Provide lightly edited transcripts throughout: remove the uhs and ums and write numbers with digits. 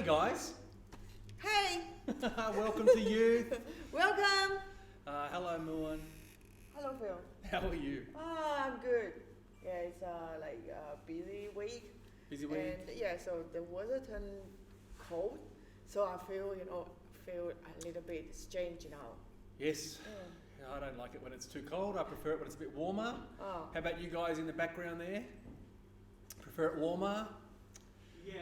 guys. Hey! Welcome to youth. Welcome! Hello, Muan. Hello, Phil. How are you? I'm good. Yeah, it's like a busy week. Busy week? And yeah, so the weather turned cold. So I feel, feel a little bit strange now. Yes. Yeah, I don't like it when it's too cold. I prefer it when it's a bit warmer. Oh. How about you guys in the background there? Prefer it warmer? Yes.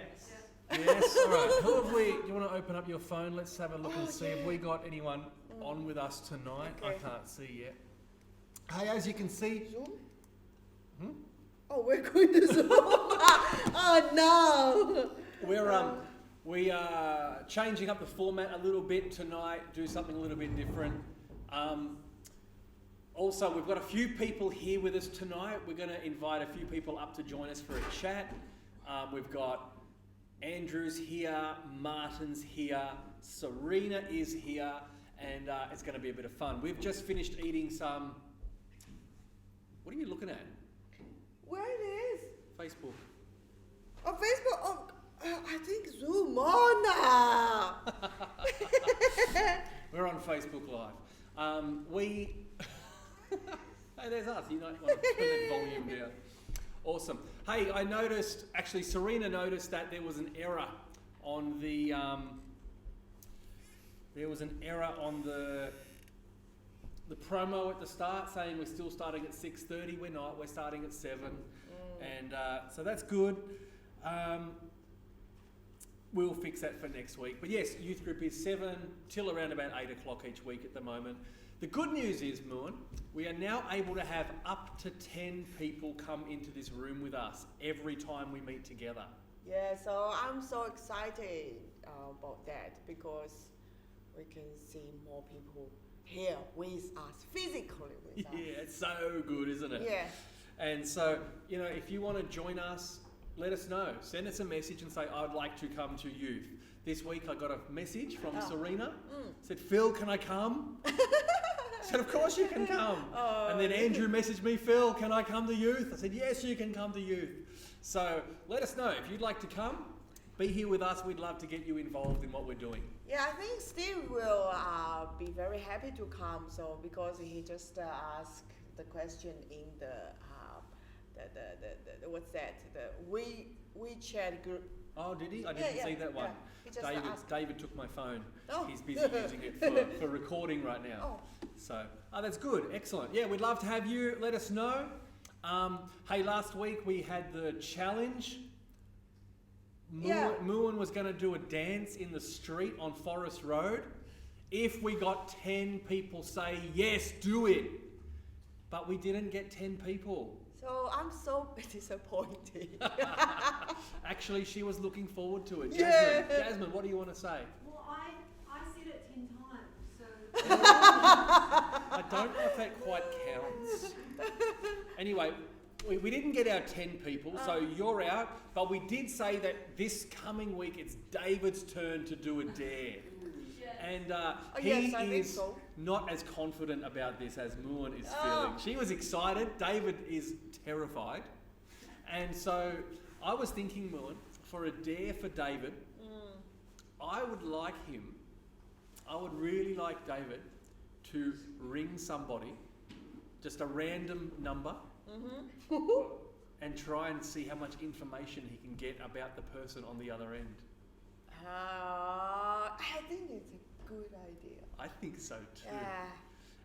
Yes. All right. Who have we? Do you want to open up your phone? Let's have a look and see if we got anyone on with us tonight. Okay. I can't see yet. Hey, as you can see. Zoom? Oh, we're going to Zoom. Oh no! We are changing up the format a little bit tonight. Do something a little bit different. Also, we've got a few people here with us tonight. We're going to invite a few people up to join us for a chat. We've got Andrew's here, Martin's here, Serena is here, and it's going to be a bit of fun. We've just finished eating some... What are you looking at? Where it is? Facebook. Oh, Facebook. Oh, I think Zoom on. We're on Facebook Live. Hey, there's us. You might want to turn that volume down. Awesome. Hey, I noticed, actually Serena noticed that there was an error on the, the promo at the start saying we're still starting at 6:30. We're not, we're starting at 7. And so that's good. We'll fix that for next week. But yes, youth group is 7 till around about 8 o'clock each week at the moment. The good news is, Moon, we are now able to have up to 10 people come into this room with us every time we meet together. Yeah, so I'm so excited about that because we can see more people here with us, physically with us. Yeah, it's so good, isn't it? Yeah. And so, if you want to join us, let us know. Send us a message and say, I'd like to come to youth. This week I got a message from Serena. Said, Phil, can I come? I said, of course you can come. And then Andrew messaged me, Phil, can I come to youth? I said, yes, you can come to youth. So let us know if you'd like to come. Be here with us. We'd love to get you involved in what we're doing. Yeah, I think Steve will be very happy to come. So because he just asked the question in the what's that? The WeChat group. Oh, did he? I didn't see that one. Yeah. David took my phone. Oh. He's busy using it for recording right now. Oh. So, that's good. Excellent. Yeah, we'd love to have you. Let us know. Hey, last week we had the challenge. Muan was going to do a dance in the street on Forest Road. If we got 10 people say, yes, do it. But we didn't get 10 people. So I'm so disappointed. Actually, she was looking forward to it. Yeah. Jasmine, what do you want to say? Well, I said it 10 times, so... I don't know if that quite counts. Anyway, we didn't get our 10 people, so you're out. But we did say that this coming week it's David's turn to do a dare. And he is not as confident about this as Muan is feeling. She was excited. David is terrified. And so I was thinking, Muan, for a dare for David, I would really like David to ring somebody, just a random number, and try and see how much information he can get about the person on the other end. I think it's a good idea. I think so too. Yeah.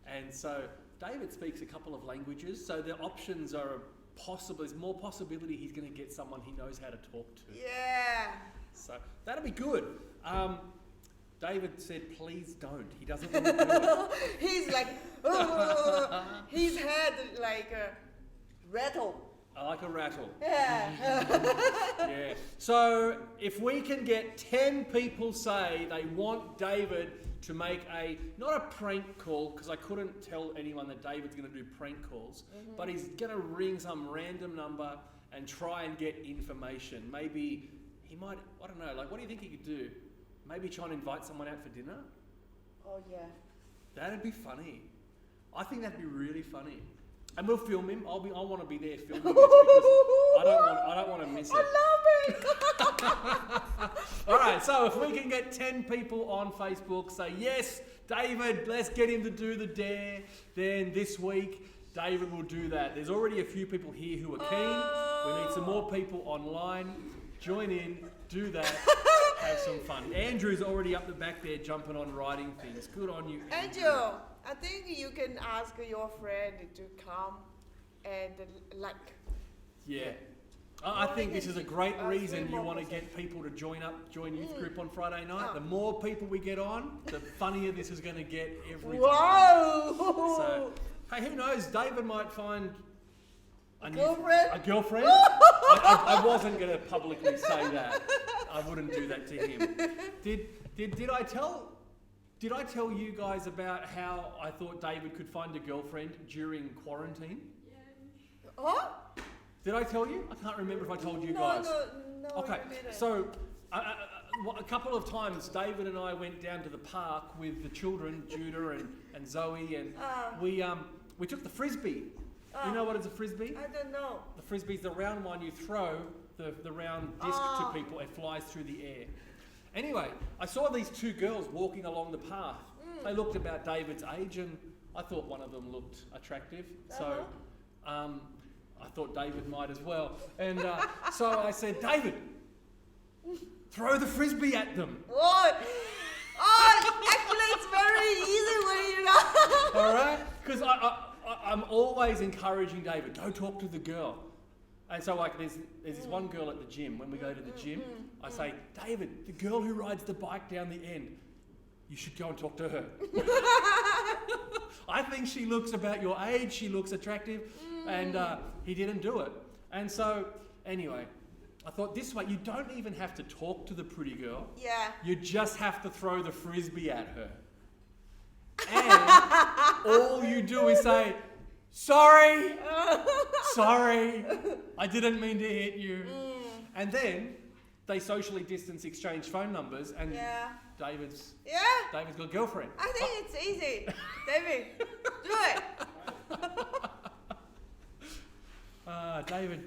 And so David speaks a couple of languages, so the options are possible. There's more possibility he's going to get someone he knows how to talk to. Yeah. So that'll be good. David said, please don't. He doesn't want to do it. He's like, his head like a rattle. I like a rattle. Yeah. Yeah. So if we can get 10 people say they want David to make not a prank call, because I couldn't tell anyone that David's going to do prank calls, but he's going to ring some random number and try and get information. Maybe he might, I don't know, like what do you think he could do? Maybe try and invite someone out for dinner? Oh yeah. That'd be funny. I think that'd be really funny. And we'll film him. I want to be there filming this because I don't want to miss it. I love it. All right, so if we can get 10 people on Facebook say, yes, David, let's get him to do the dare, then this week David will do that. There's already a few people here who are keen. We need some more people online. Join in, do that, have some fun. Andrew's already up the back there jumping on writing things. Good on you, Andrew. Andrew, I think you can ask your friend to come and like. Yeah. I think this is a great reason you more want to process. get people to join youth group on Friday night. The more people we get on, the funnier this is going to get every time. Wow! So, hey, who knows? David might find a Girlfriend? A girlfriend? I wasn't going to publicly say that. I wouldn't do that to him. Did I tell you guys about how I thought David could find a girlfriend during quarantine? Oh? Did I tell you? I can't remember if I told you guys. No. Okay, you didn't. so a couple of times David and I went down to the park with the children, Judah and Zoe, and we took the frisbee. You know what is a frisbee? I don't know. The frisbee's the round one you throw the round disc to people. It flies through the air. Anyway, I saw these two girls walking along the path. They looked about David's age, and I thought one of them looked attractive. So I thought David might as well. And so I said, David, throw the frisbee at them. Oh, actually, it's very easy when you know. All right? Because I'm always encouraging David, go talk to the girl. And so like there's this one girl at the gym. When we go to the gym, I say, David, the girl who rides the bike down the end, you should go and talk to her. I think she looks about your age, she looks attractive, and he didn't do it. And so, anyway, I thought this way, you don't even have to talk to the pretty girl. Yeah. You just have to throw the frisbee at her. And all you do is say, sorry, I didn't mean to hit you. And then they socially distance exchange phone numbers, and David's got a girlfriend. I think it's easy. David, do it.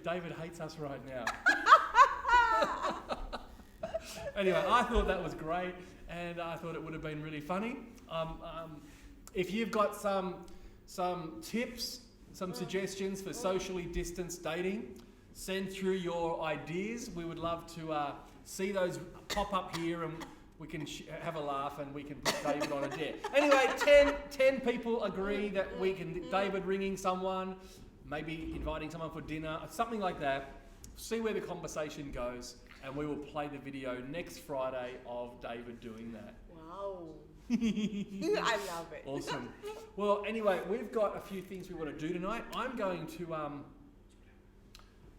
David hates us right now. Anyway, I thought that was great, and I thought it would have been really funny. If you've got some tips, some suggestions for socially distanced dating, send through your ideas. We would love to see those pop up here, and we can have a laugh, and we can put David on a dare. Anyway, 10 people agree that we can, David ringing someone, maybe inviting someone for dinner, something like that. See where the conversation goes, and we will play the video next Friday of David doing that. Wow. I love it. Awesome. Well, anyway, we've got a few things we want to do tonight. I'm going to,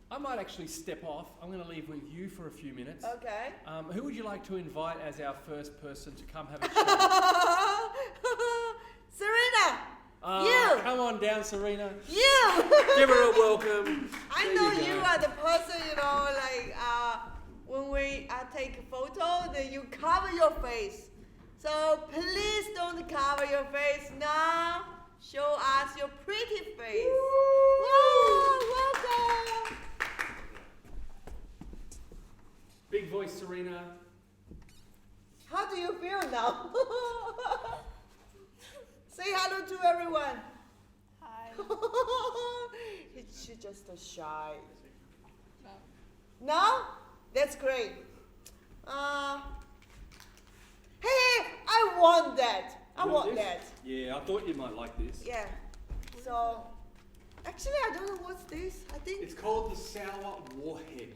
I might actually step off. I'm going to leave with you for a few minutes. Okay. Who would you like to invite as our first person to come have a chat? Serena! You! Come on down, Serena. You! Give her a welcome. I There know you you go. are the person, when we take a photo, then you cover your face. So please don't cover your face now. Show us your pretty face. Wow, welcome. Big voice, Serena. How do you feel now? Say hello to everyone. Hi. She's just shy. No? That's great. Hey, I want that. I want that. Yeah, I thought you might like this. Yeah. So, actually, I don't know what's this. I think It's called the Sour Warhead.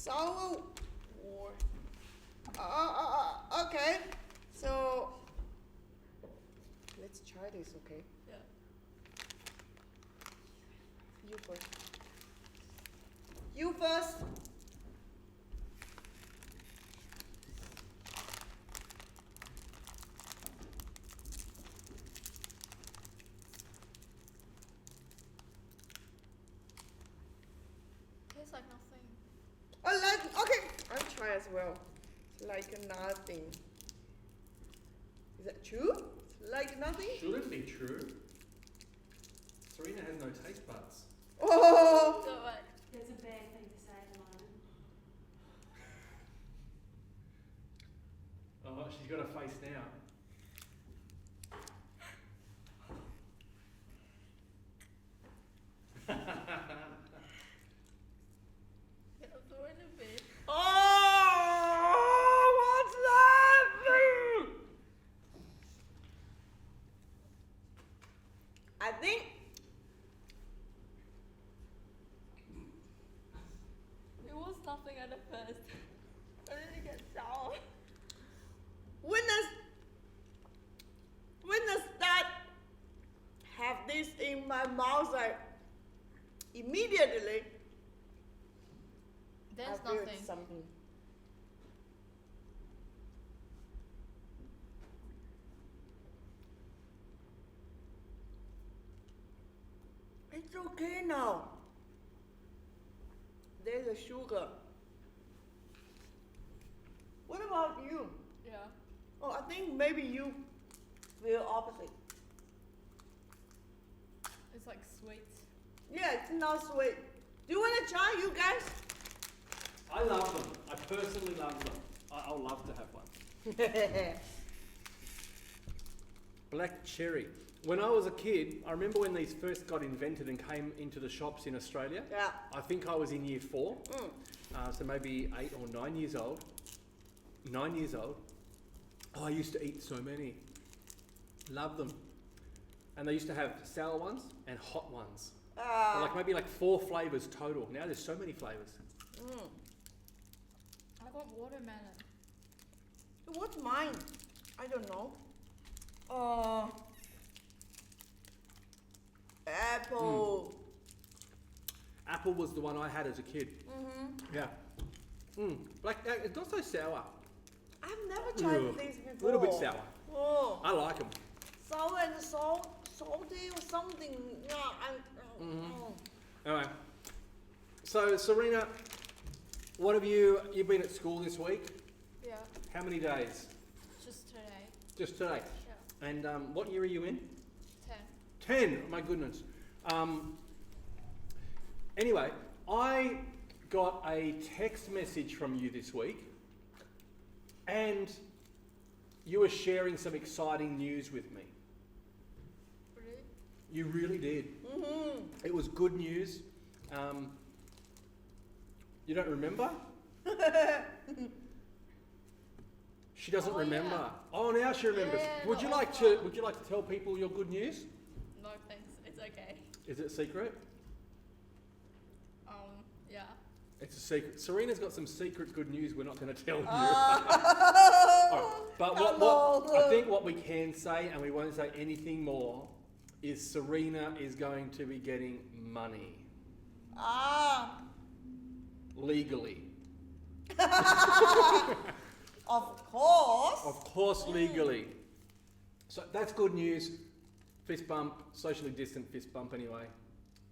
sour. Okay. So, let's try this. Okay. Yeah. You first. You first. Tastes like nothing. Okay. I'll try as well. It's like nothing. Is that true? It's like nothing? Should it be true? Serena has no taste buds. Oh. So what? That's a bad thing to say at the moment. Oh, she's got a face now. Oh, what's that? I think It was nothing at the first. But then it gets sour. when I start have this in my mouth, I immediately There's I feel nothing. something. It's okay now. There's a sugar. What about you? Yeah. Oh, I think maybe you feel opposite. It's like sweet. Yeah, it's not sweet. Do you want to try, you guys? I love them. I personally love them. I'll love to have one. Black cherry. When I was a kid, I remember when these first got invented and came into the shops in Australia. Yeah. I think I was in year 4, Mm. so maybe 8 or 9 years old. 9 years old. Oh, I used to eat so many. Love them. And they used to have sour ones and hot ones. Like maybe like 4 flavours total. Now there's so many flavours. Mm. I got watermelon. What's mine? I don't know. Apple. Apple was the one I had as a kid. Mm-hmm. Yeah. Like it's not so sour. I've never tried Ugh. these before. A little bit sour. Oh, I like them. sour and salty or something. Yeah. Anyway, so Serena, what have you've been at school this week? Yeah. How many days? Just today. Just today. Yeah. And what year are you in? 10. 10. Oh my goodness. Anyway, I got a text message from you this week, and you were sharing some exciting news with me. Really? You really did. Mm-hmm. It was good news. You don't remember? She doesn't Oh, remember. yeah. Oh, now she remembers. Yeah, would you not like all to? time. Would you like to tell people your good news? No thanks. It's okay. Is it secret? Yeah. It's a secret. Serena's got some secret good news we're not going to tell you. Oh. Alright, but what I think what we can say, and we won't say anything more, is Serena is going to be getting money legally. Of course. Of course, legally. So that's good news. Fist bump, socially distant fist bump anyway.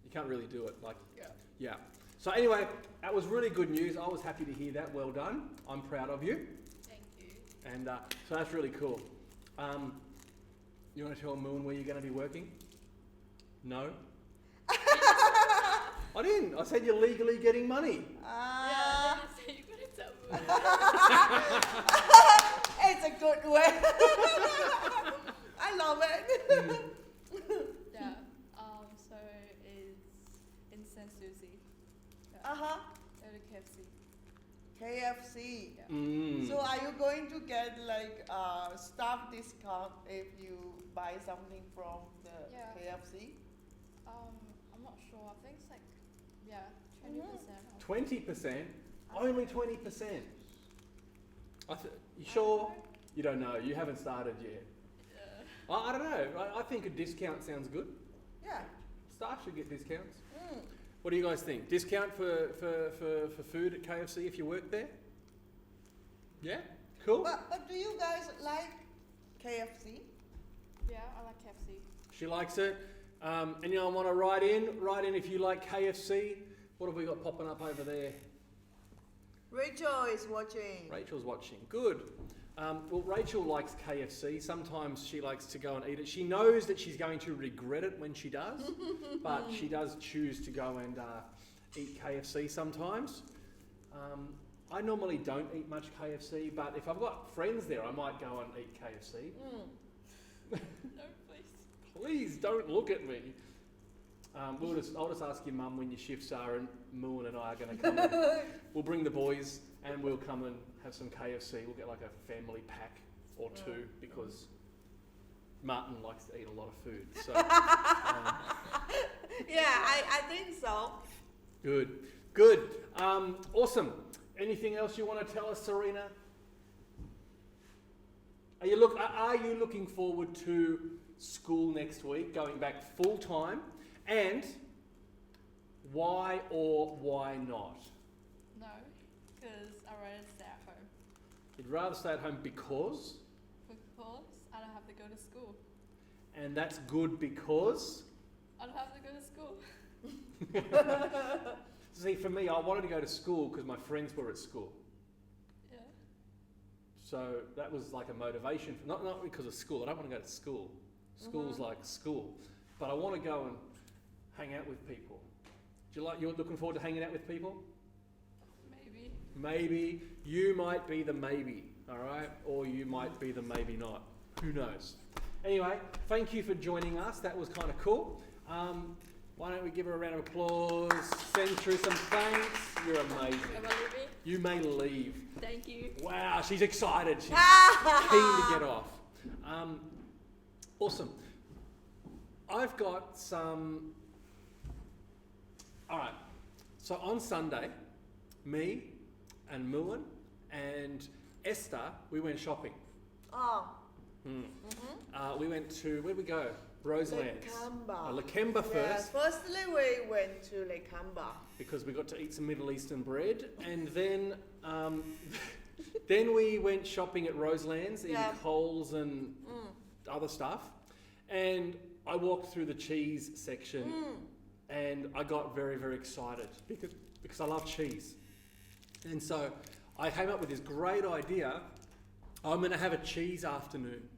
You can't really do it. Like, Yeah. yeah. So anyway, that was really good news. I was happy to hear that. Well done. I'm proud of you. Thank you. And so that's really cool. You want to tell Moon where you're going to be working? No? I didn't. I said you're legally getting money. Yeah. Then you say you're gonna tell me. It's a good way. I love it. Yeah. So it's in San Susie. Yeah. Uh-huh. At the KFC. KFC. Yeah. Mm. So are you going to get like staff discount if you buy something from the Yeah. KFC? I'm not sure. I think it's like 20%. 20%? Only 20%? You sure? You don't know. You haven't started yet. I don't know. I think a discount sounds good. Yeah. Staff should get discounts. Mm. What do you guys think? Discount for food at KFC if you work there? Yeah? Cool? But do you guys like KFC? Yeah, I like KFC. She likes it. Anyone want to write in? Write in if you like KFC. What have we got popping up over there? Rachel is watching. Rachel's watching. Good. Well, Rachel likes KFC. Sometimes she likes to go and eat it. She knows that she's going to regret it when she does, but she does choose to go and eat KFC sometimes. I normally don't eat much KFC, but if I've got friends there, I might go and eat KFC. No, please. Please don't look at me. I'll just ask your mum when your shifts are, and Moon and I are going to come. We'll bring the boys, and we'll come and have some KFC. We'll get like a family pack or two because Martin likes to eat a lot of food. So Yeah, I think so. good. Awesome. Anything else you want to tell us, Serena? Are you looking forward to school next week, going back full time? And why or why not? No, because I'd rather stay at home. You'd rather stay at home because? Because I don't have to go to school. And that's good because? I don't have to go to school. See, for me, I wanted to go to school because my friends were at school. Yeah. So that was like a motivation, not because of school. I don't want to go to school. School's like school. But I want to go and hang out with people. You're looking forward to hanging out with people? Maybe. Maybe. You might be the maybe, all right? Or you might be the maybe not. Who knows? Anyway, thank you for joining us. That was kind of cool. Why don't we give her a round of applause, send through some thanks. You're amazing. Am I leaving? You may leave. Thank you. Wow, she's excited. She's keen to get off. Awesome. I've got some... All right. So on Sunday, me and Mulan and Esther, we went shopping. Oh. We went to... Where'd we go? Roselands. Lakemba. Lakemba first. Yeah, firstly we went to Lakemba. Because we got to eat some Middle Eastern bread, and then then we went shopping at Roselands, eating Coles and other stuff, and I walked through the cheese section, and I got very, very excited because I love cheese, and so I came up with this great idea. I'm going to have a cheese afternoon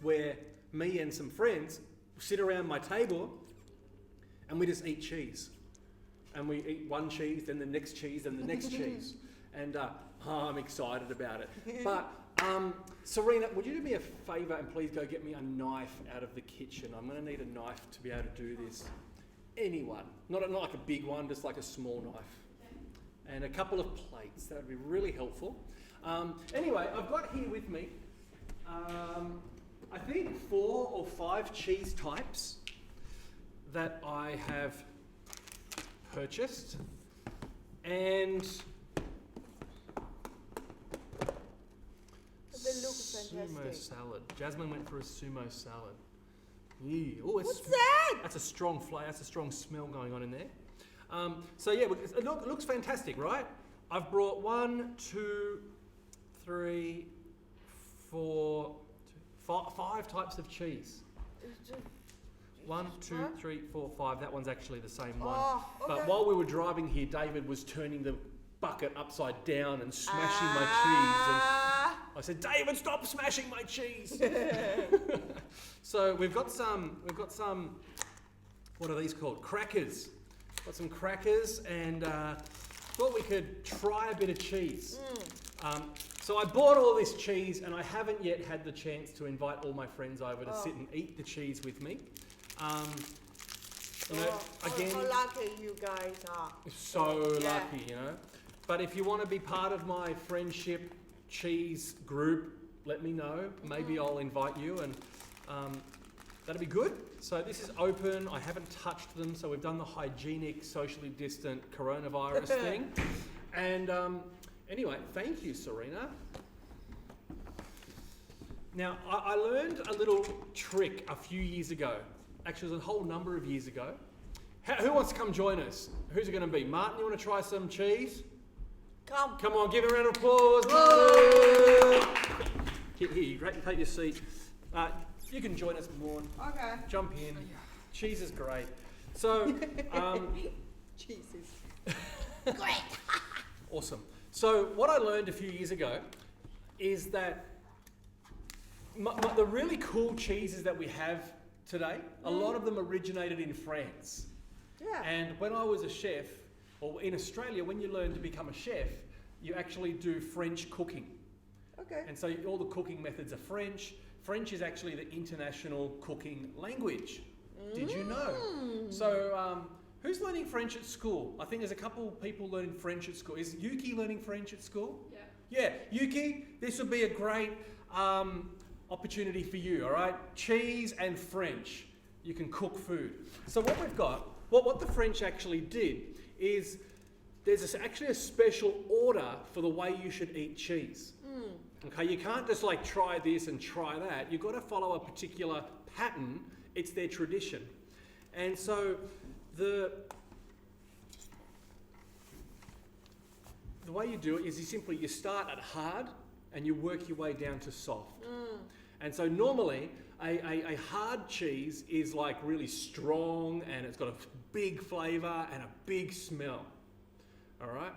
where me and some friends sit around my table and we just eat cheese. And we eat one cheese, then the next cheese, and the next cheese. And I'm excited about it. But Serena, would you do me a favour and please go get me a knife out of the kitchen? I'm going to need a knife to be able to do this. Anyone. Not like a big one, just like a small knife. And a couple of plates. That would be really helpful. Anyway, I've got here with me I think 4 or 5 cheese types that I have purchased, and They look sumo fantastic. salad. Jasmine went for a sumo salad. Ew. Oh, What's that? That's a strong flavour. That's a strong smell going on in there. So yeah, it looks fantastic, right? I've brought 1, 2, 3, 4, 5 types of cheese. 1, 2, 3, 4, 5. That one's actually the same one. Oh, okay. But while we were driving here, David was turning the bucket upside down and smashing my cheese. And I said, David, stop smashing my cheese. So we've got some, what are these called? Crackers. Got some crackers, and thought we could try a bit of cheese. So I bought all this cheese, and I haven't yet had the chance to invite all my friends over to sit and eat the cheese with me. You know, again, how lucky you guys are. so lucky, you know. But if you want to be part of my friendship cheese group, let me know. Maybe I'll invite you, and that'll be good. So this is open. I haven't touched them, so we've done the hygienic, socially distant coronavirus thing. And anyway, thank you, Serena. Now, I learned a little trick a few years ago. Actually, it was a whole number of years ago. Who wants to come join us? Who's it going to be? Martin, you want to try some cheese? Come. On, give a round of applause. Here, take your seat. You can join us, Morn. Okay. Jump in. Cheese is great. So, Jesus. awesome. So what I learned a few years ago is that the really cool cheeses that we have today, a lot of them originated in France. Yeah. And when I was a chef, or in Australia, when you learn to become a chef, you actually do French cooking. Okay. And so all the cooking methods are French. French is actually the international cooking language. Did you know? So who's learning French at school? I think there's a couple people learning French at school. Is Yuki learning French at school? Yeah. Yeah, Yuki, this would be a great opportunity for you, all right? Cheese and French. You can cook food. So what we've got, what the French actually did is there's actually a special order for the way you should eat cheese. Okay, you can't just like try this and try that. You've got to follow a particular pattern. It's their tradition. And so the way you do it is you start at hard and you work your way down to soft. And so normally a hard cheese is like really strong and it's got a big flavour and a big smell. All right?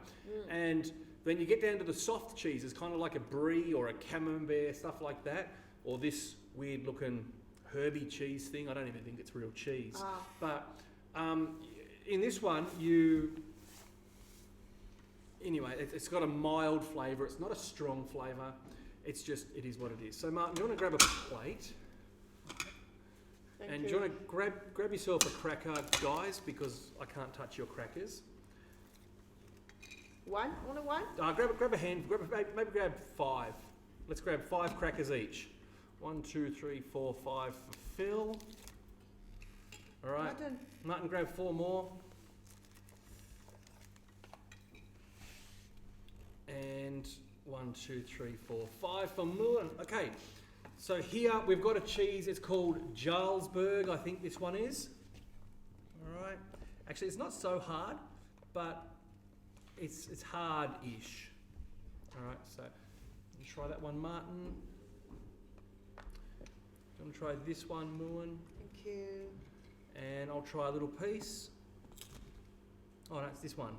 And then you get down to the soft cheeses, kind of like a brie or a camembert, stuff like that, or this weird looking herby cheese thing. I don't even think it's real cheese. But in this one, anyway, it's got a mild flavour. It's not a strong flavour. It's just, it is what it is. So Martin, you want to grab a plate? Thank Do you want to grab yourself a cracker, guys, because I can't touch your crackers. One? Only one? Grab a hand. Maybe grab 5. Let's grab 5 crackers each. 1, 2, 3, 4, 5 for Phil. All right. Martin, grab 4 more. And 1, 2, 3, 4, 5 for Mulan. Okay. So here we've got a cheese. It's called Jarlsberg. I think this one is. All right. Actually, it's not so hard, but it's hard-ish. All right. So you try that one, Martin. I'm going to try this one, Mulan. Thank you. And I'll try a little piece. Oh, no, it's this one.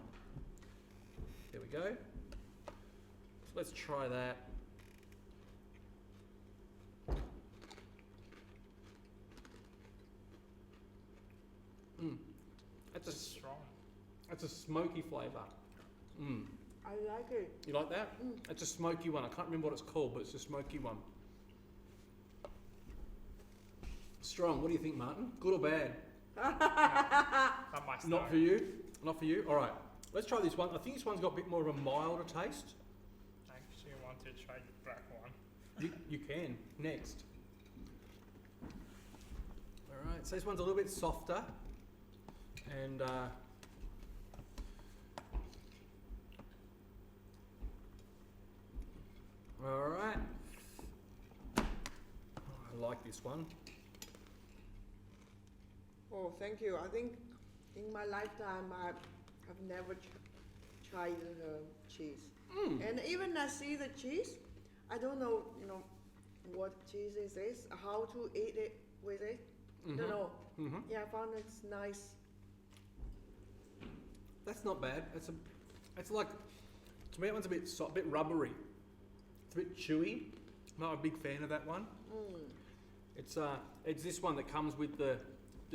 There we go. So let's try that. That's Strong. That's a smoky flavour. I like it. You like that? It's a smoky one. I can't remember what it's called, but it's a smoky one. Strong. What do you think, Martin? Good or bad? Not my style. Not for you? Not for you? All right. Let's try this one. I think this one's got a bit more of a milder taste. I actually want to try the black one. You can. Next. All right. So this one's a little bit softer. And all right. Oh, I like this one. Oh, thank you. I think in my lifetime I have never tried cheese. And even I see the cheese, I don't know, what cheese is this, how to eat it with it. Don't know. Yeah, I found it's nice. That's not bad. It's like, to me that one's a bit rubbery. It's a bit chewy. I'm not a big fan of that one. It's this one that comes with the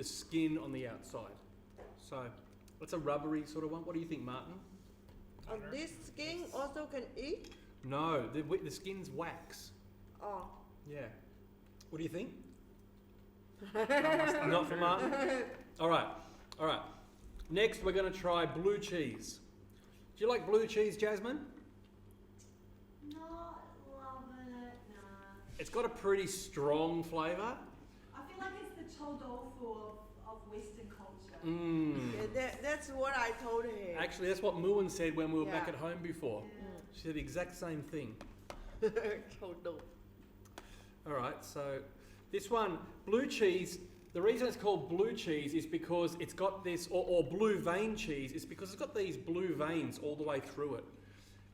skin on the outside. So it's a rubbery sort of one. What do you think, Martin? This skin also can eat? No, the skin's wax. Oh. Yeah. What do you think? Not my style. Not for Martin? All right. Next, we're going to try blue cheese. Do you like blue cheese, Jasmine? Not love it, nah. It's got a pretty strong flavour. I feel like it's the chol tofu of Western culture. Yeah, that's what I told him. Actually, that's what Muan said when we were back Yeah. at home before. She said the exact same thing. Total. All right, so this one, blue cheese, the reason it's called blue cheese is because it's got this, or blue vein cheese, is because it's got these blue veins all the way through it.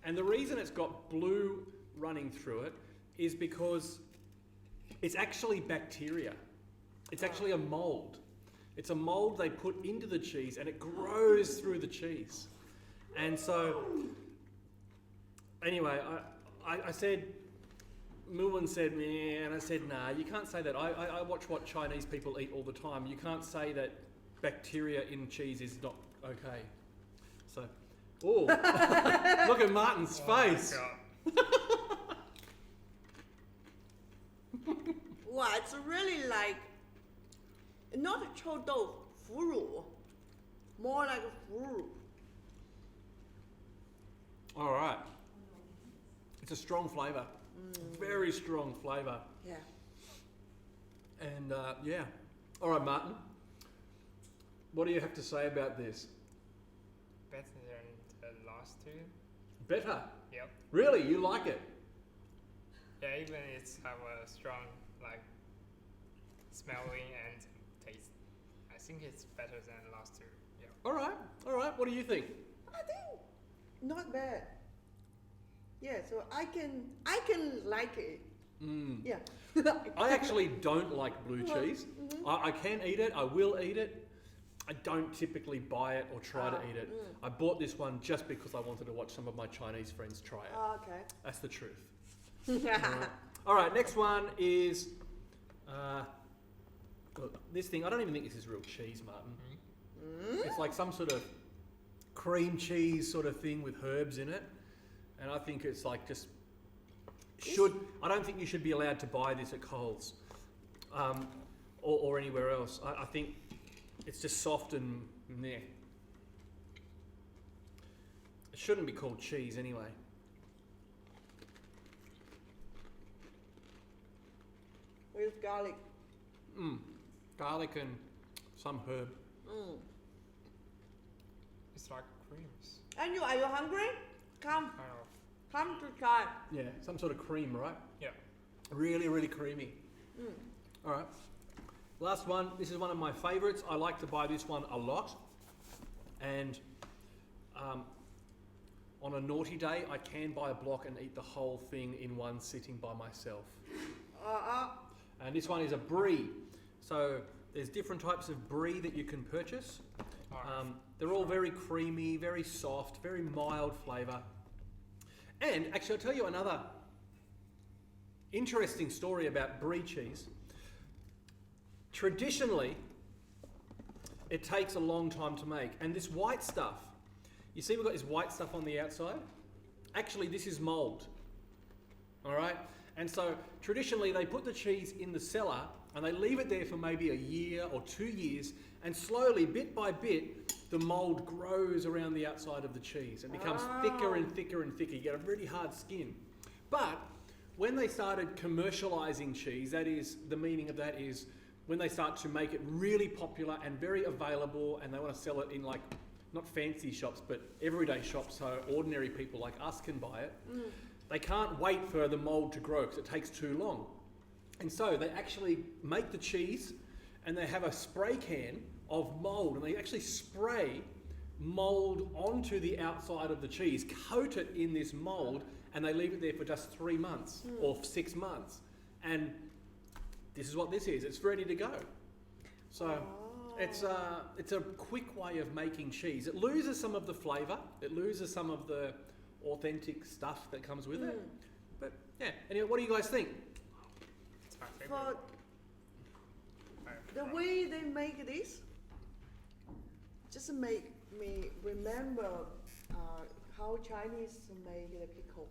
And the reason it's got blue running through it is because it's actually bacteria. It's actually a mold. It's a mold they put into the cheese and it grows through the cheese. And so, anyway, I said, Mulan said, meh, and I said, nah, you can't say that. I watch what Chinese people eat all the time. You can't say that bacteria in cheese is not okay. So, oh, look at Martin's face. Oh my God. Wow, it's really like not a chou dou, furu, more like a furu. All right. It's a strong flavour. Very strong flavour. Yeah. And yeah. All right, Martin. What do you have to say about this? Better than the last two. Better. Yep. Really? You like it? Yeah, even it's have a strong like smelling and taste. I think it's better than the last two. Yeah. All right. All right. What do you think? I think not bad. Yeah, so I can like it. Mm. Yeah. I actually don't like blue cheese. I can eat it. I will eat it. I don't typically buy it or try to eat it. I bought this one just because I wanted to watch some of my Chinese friends try it. Oh, okay. That's the truth. All right, next one is look, this thing. I don't even think this is real cheese, Martin. It's like some sort of cream cheese sort of thing with herbs in it, and I think it's like just I don't think you should be allowed to buy this at Coles or anywhere else. I think it's just soft and meh. It shouldn't be called cheese anyway. With garlic. Garlic and some herb. It's like creams. And are you hungry? Come Kind of. to try. Yeah, some sort of cream, right? Yeah. Really, really creamy. All right. Last one. This is one of my favourites. I like to buy this one a lot. And on a naughty day, I can buy a block and eat the whole thing in one sitting by myself. And this one is a brie. So there's different types of brie that you can purchase. They're all very creamy, very soft, very mild flavour. And actually, I'll tell you another interesting story about brie cheese. Traditionally, it takes a long time to make. And this white stuff, you see we've got this white stuff on the outside? Actually, this is mould. All right? And so traditionally, they put the cheese in the cellar and they leave it there for maybe a year or 2 years, and slowly, bit by bit, the mould grows around the outside of the cheese and becomes thicker and thicker and thicker. You get a really hard skin. But when they started commercialising cheese, that is, the meaning of that is when they start to make it really popular and very available, and they want to sell it in like, not fancy shops, but everyday shops, so ordinary people like us can buy it. They can't wait for the mould to grow because it takes too long. And so they actually make the cheese and they have a spray can of mould, and they actually spray mould onto the outside of the cheese, coat it in this mould, and they leave it there for just 3 months or 6 months. And this is what this is. It's ready to go. So it's a quick way of making cheese. It loses some of the flavour. It loses some of the authentic stuff that comes with it. But yeah, anyway, what do you guys think? It's my favorite. For the way they make this, just make me remember how Chinese make the pickle.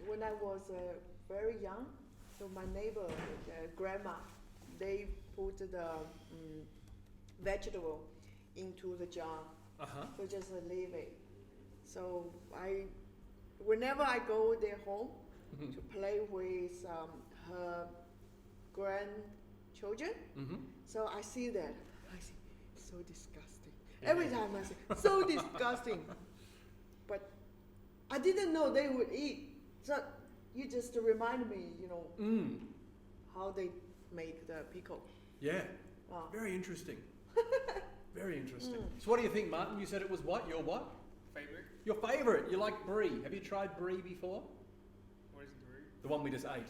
When I was very young, so my neighbor, grandma, they put the vegetable into the jar, so just leave it. So whenever I go their home to play with her grandchildren, so I see that. I say, so disgusting. Every time I say, so disgusting. But I didn't know they would eat. So you just remind me, how they make the pickle. Yeah, Wow. very interesting. Very interesting. So what do you think, Martin? You said it was what? Your what? Favorite? Your favourite. You like brie. Have you tried brie before? What is the brie? The one we just ate.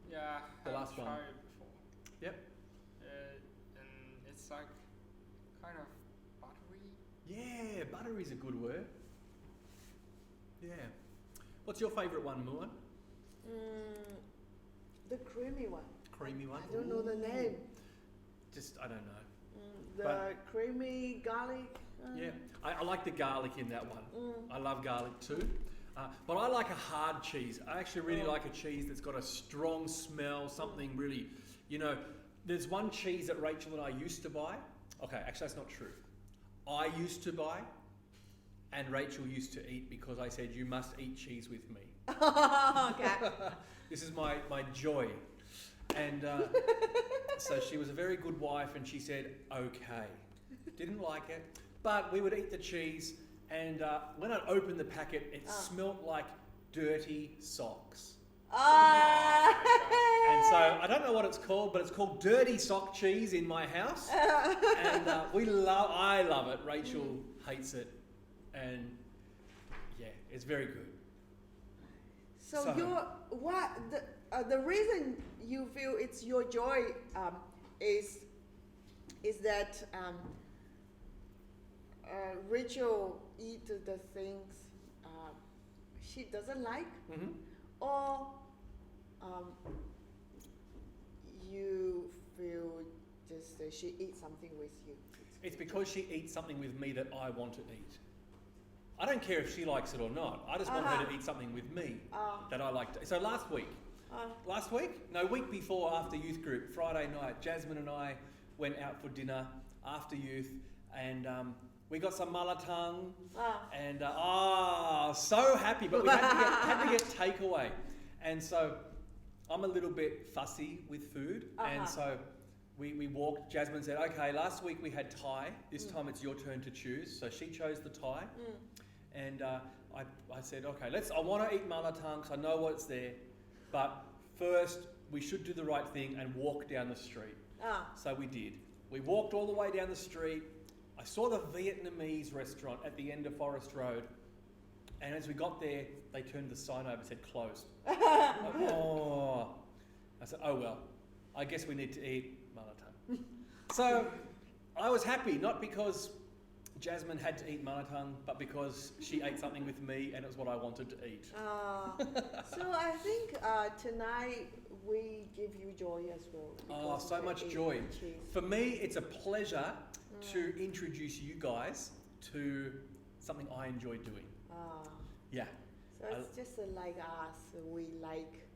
Yeah, The I've last one. tried it before. Yep. And it's like kind of buttery. Yeah, buttery's a good word. Yeah. What's your favourite one, Mulan? The creamy one. Creamy one. I don't know the name. Just I don't know. The But- creamy garlic. Yeah, I like the garlic in that one. I love garlic too. But I like a hard cheese. I actually really like a cheese that's got a strong smell, something really, there's one cheese that Rachel and I used to buy. Okay, actually that's not true. I used to buy and Rachel used to eat because I said, you must eat cheese with me. Okay. This is my joy. And so she was a very good wife and she said, okay. Didn't like it, but we would eat the cheese and when I opened the packet, it smelt like dirty socks. And so I don't know what it's called, but it's called dirty sock cheese in my house. And I love it. Rachel hates it. And yeah, it's very good. So So- the reason you feel it's your joy is that Rachel eat the things she doesn't like, Mm-hmm. or you feel just she eats something with you. It's because she eats something with me that I want to eat. I don't care if she likes it or not. I just want her to eat something with me that I like to. So last week, week before after youth group, Friday night, Jasmine and I went out for dinner after youth and we got some malatang and so happy, but we had to get takeaway. And so I'm a little bit fussy with food and so we walked. Jasmine said, okay, last week we had Thai. This time it's your turn to choose. So she chose the Thai. And I said, okay, I want to eat malatang because I know what's there. But first, we should do the right thing and walk down the street. So we did. We walked all the way down the street. I saw the Vietnamese restaurant at the end of Forest Road. And as we got there, they turned the sign over and said closed. I said, oh well, I guess we need to eat malatang. So I was happy, not because Jasmine had to eat malatang, but because she ate something with me and it was what I wanted to eat. So I think tonight we give you joy as well. Oh, because so we much ate joy. cheese. For me, it's a pleasure to introduce you guys to something I enjoy doing. Yeah. So it's just like us. We like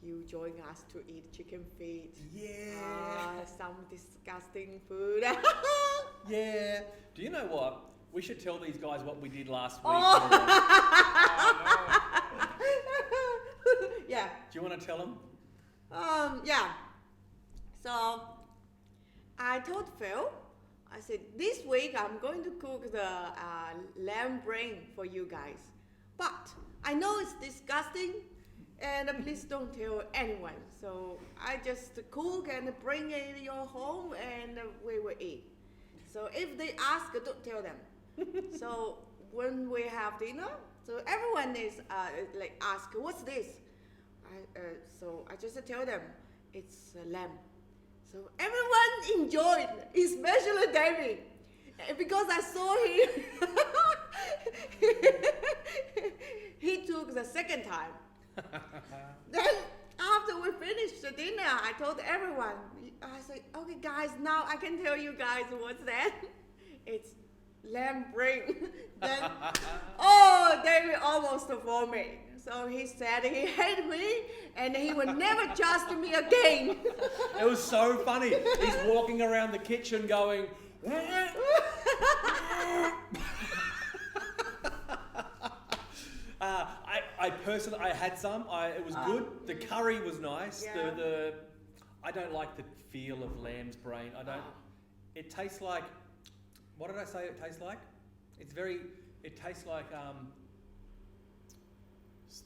you join us to eat chicken feet. Yeah. Some disgusting food. Yeah. Do you know what? We should tell these guys what we did last week. Yeah. Do you want to tell them? Yeah. So I told Phil, I said, this week I'm going to cook the lamb brain for you guys. But I know it's disgusting and please don't tell anyone. So I just cook and bring it to your home and we will eat. So if they ask, don't tell them. So when we have dinner, so everyone is ask, what's this? So I just tell them it's lamb. So everyone enjoyed, especially David, because I saw him. He took the second time. Then after we finished the dinner, I told everyone. I said, okay guys, now I can tell you guys what's that. It's lamb brain. Then, David almost vomit. So he said he hated me and he would never trust me again. It was so funny. He's walking around the kitchen going, I had some. It was good. The curry was nice. Yeah. I don't like the feel of lamb's brain. I don't. It tastes like. What did I say? It tastes like? It tastes like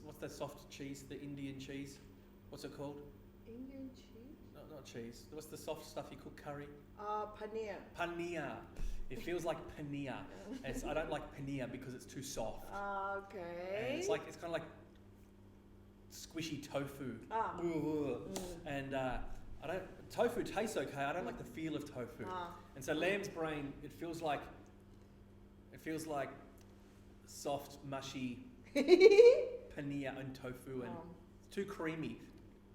what's that soft cheese? The Indian cheese. What's it called? Indian cheese? No, not cheese. What's the soft stuff you cook curry? Paneer. Paneer. It feels like paneer. I don't like paneer because it's too soft. Okay. And it's kind of like squishy tofu. And tofu tastes okay. I don't like the feel of tofu. And so lamb's brain, it feels like soft, mushy paneer and tofu, and it's Too creamy.